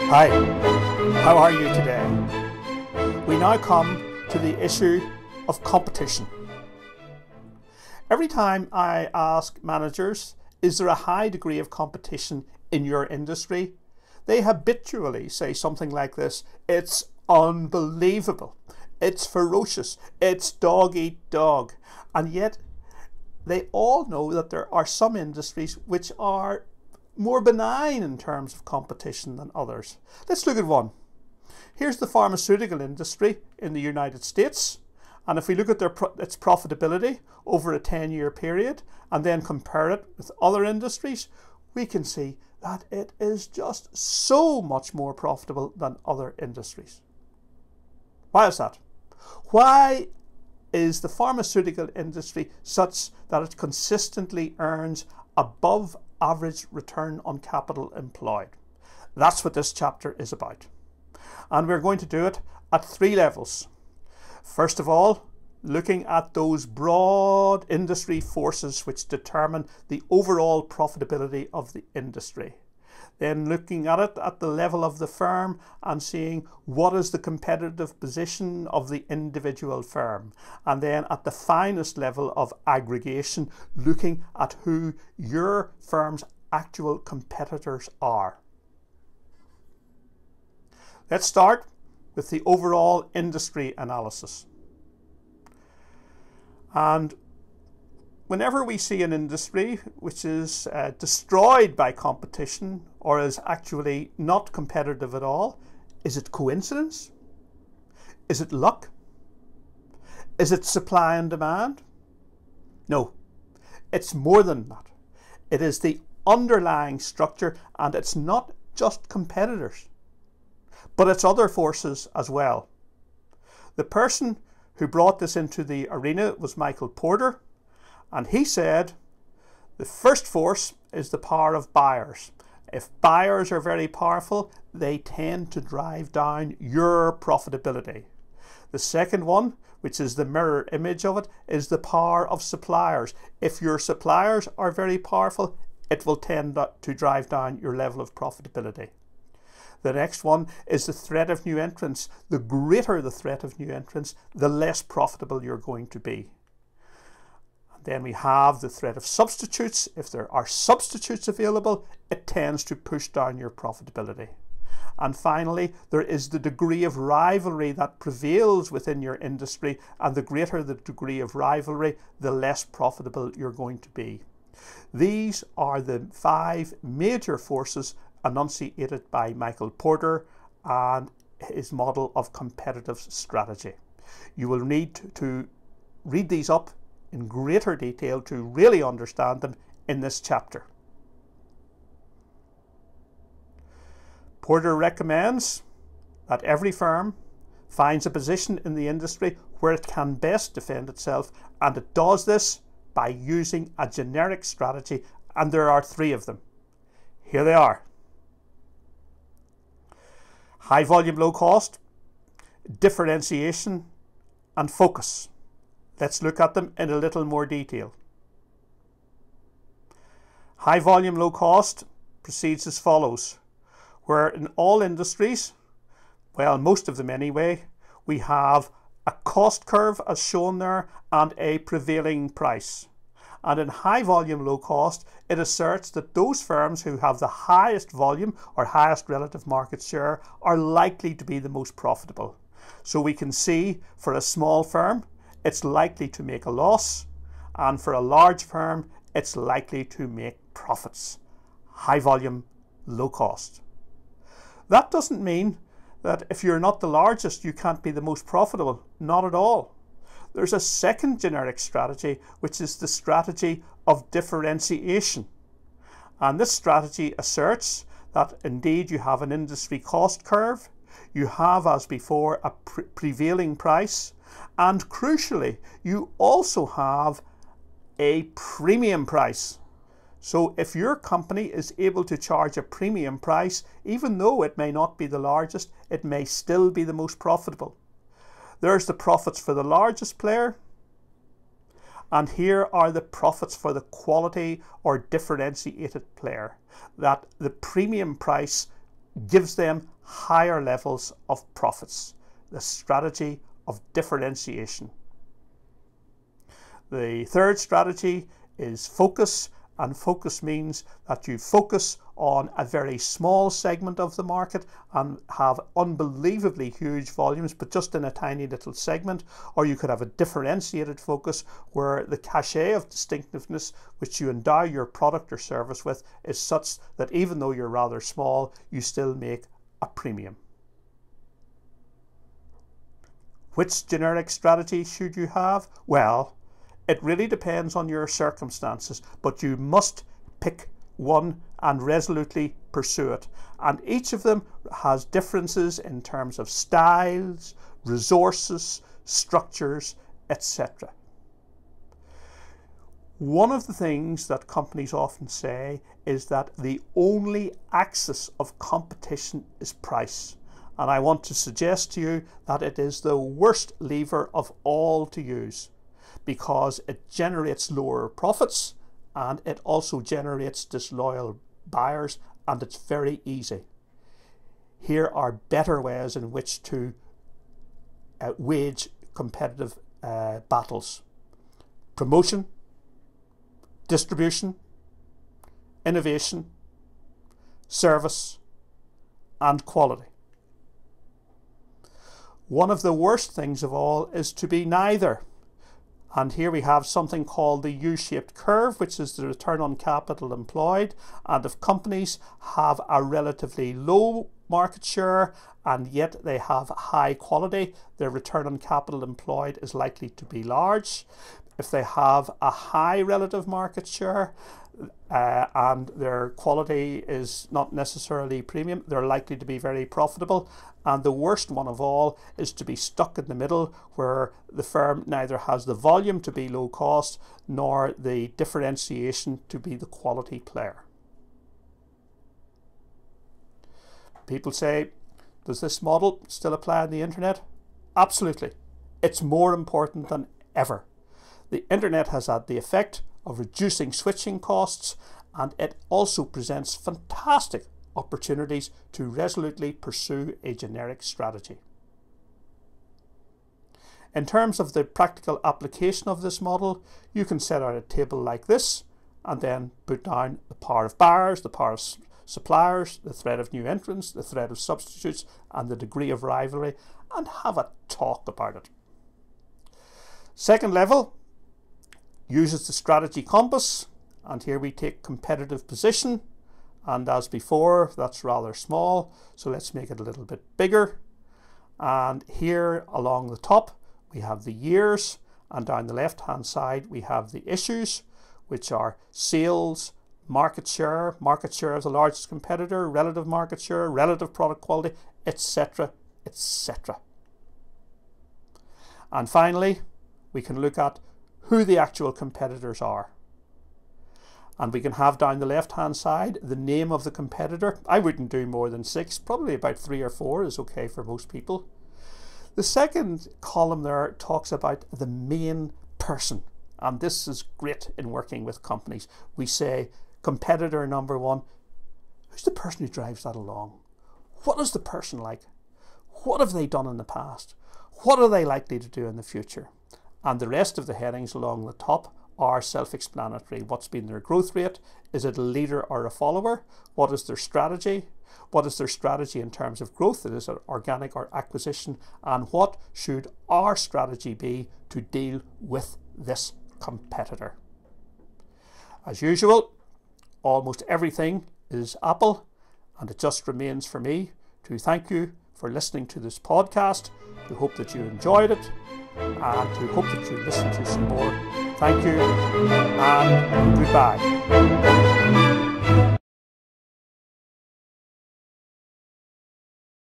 Hi, how are you today? We now come to the issue of competition. Every time I ask managers, is there a high degree of competition in your industry? They habitually say something like this: it's unbelievable, it's ferocious, it's dog eat dog. And yet they all know that there are some industries which are more benign in terms of competition than others. Let's look at one. Here's the pharmaceutical industry in the United States, and if we look at its profitability over a 10-year period and then compare it with other industries, we can see that it is just so much more profitable than other industries. Why is that? Why is the pharmaceutical industry such that it consistently earns above average return on capital employed? That's what this chapter is about. And we're going to do it at three levels. First of all, looking at those broad industry forces which determine the overall profitability of the industry. Then looking at it at the level of the firm and seeing what is the competitive position of the individual firm. And then at the finest level of aggregation, looking at who your firm's actual competitors are. Let's start with the overall industry analysis. And whenever we see an industry which is destroyed by competition or is actually not competitive at all, is it coincidence? Is it luck? Is it supply and demand? No, it's more than that. It is the underlying structure, and it's not just competitors, but it's other forces as well. The person who brought this into the arena was Michael Porter, and he said the first force is the power of buyers. If buyers are very powerful, they tend to drive down your profitability. The second one, which is the mirror image of it, is the power of suppliers. If your suppliers are very powerful, it will tend to drive down your level of profitability. The next one is the threat of new entrants. The greater the threat of new entrants, the less profitable you're going to be. Then we have the threat of substitutes. If there are substitutes available, it tends to push down your profitability. And finally, there is the degree of rivalry that prevails within your industry, and the greater the degree of rivalry, the less profitable you're going to be. These are the 5 major forces enunciated by Michael Porter and his model of competitive strategy. You will need to read these up in greater detail to really understand them in this chapter. Porter recommends that every firm finds a position in the industry where it can best defend itself, and it does this by using a generic strategy, and there are 3 of them. Here they are: high volume, low cost, differentiation, and focus. Let's look at them in a little more detail. High volume, low cost proceeds as follows, where in all industries, well, most of them anyway, we have a cost curve as shown there and a prevailing price. And in high volume, low cost, it asserts that those firms who have the highest volume or highest relative market share are likely to be the most profitable. So we can see for a small firm, it's likely to make a loss, and for a large firm, it's likely to make profits. High volume, low cost. That doesn't mean that if you're not the largest, you can't be the most profitable. Not at all. There's a second generic strategy, which is the strategy of differentiation. And this strategy asserts that indeed you have an industry cost curve, you have, as before, a prevailing price, and crucially, you also have a premium price. So if your company is able to charge a premium price, even though it may not be the largest, it may still be the most profitable. There's the profits for the largest player, and here are the profits for the quality or differentiated player. That the premium price gives them higher levels of profits. The strategy of differentiation. The third strategy is focus, and focus means that you focus on a very small segment of the market and have unbelievably huge volumes but just in a tiny little segment, or you could have a differentiated focus where the cachet of distinctiveness which you endow your product or service with is such that even though you're rather small, you still make a premium. Which generic strategy should you have? Well, it really depends on your circumstances, but you must pick one and resolutely pursue it. And each of them has differences in terms of styles, resources, structures, etc. One of the things that companies often say is that the only axis of competition is price. And I want to suggest to you that it is the worst lever of all to use, because it generates lower profits and it also generates disloyal buyers, and it's very easy. Here are better ways in which to wage competitive battles. Promotion, distribution, innovation, service, and quality. One of the worst things of all is to be neither. And here we have something called the U-shaped curve, which is the return on capital employed. And if companies have a relatively low market share and yet they have high quality, their return on capital employed is likely to be large. If they have a high relative market share and their quality is not necessarily premium, they're likely to be very profitable. And the worst one of all is to be stuck in the middle, where the firm neither has the volume to be low cost nor the differentiation to be the quality player. People say, does this model still apply on the internet? Absolutely. It's more important than ever. The internet has had the effect of reducing switching costs, and it also presents fantastic opportunities to resolutely pursue a generic strategy. In terms of the practical application of this model, you can set out a table like this and then put down the power of buyers, the power of suppliers, the threat of new entrants, the threat of substitutes, and the degree of rivalry, and have a talk about it. Second level uses the strategy compass, and here we take competitive position, and as before that's rather small, so let's make it a little bit bigger. And here along the top we have the years, and down the left hand side we have the issues, which are sales, market share of the largest competitor, relative market share, relative product quality, etc, etc. And finally we can look at who the actual competitors are. And we can have down the left hand side the name of the competitor. I wouldn't do more than 6, probably about 3 or 4 is okay for most people. The second column there talks about the main person, and this is great in working with companies. We say competitor number 1, who's the person who drives that along? What is the person like? What have they done in the past? What are they likely to do in the future? And the rest of the headings along the top are self-explanatory. What's been their growth rate? Is it a leader or a follower? What is their strategy? What is their strategy in terms of growth? Is it organic or acquisition? And what should our strategy be to deal with this competitor? As usual, almost everything is Apple, and it just remains for me to thank you for listening to this podcast. We hope that you enjoyed it, and we hope that you listen to some more. Thank you and goodbye.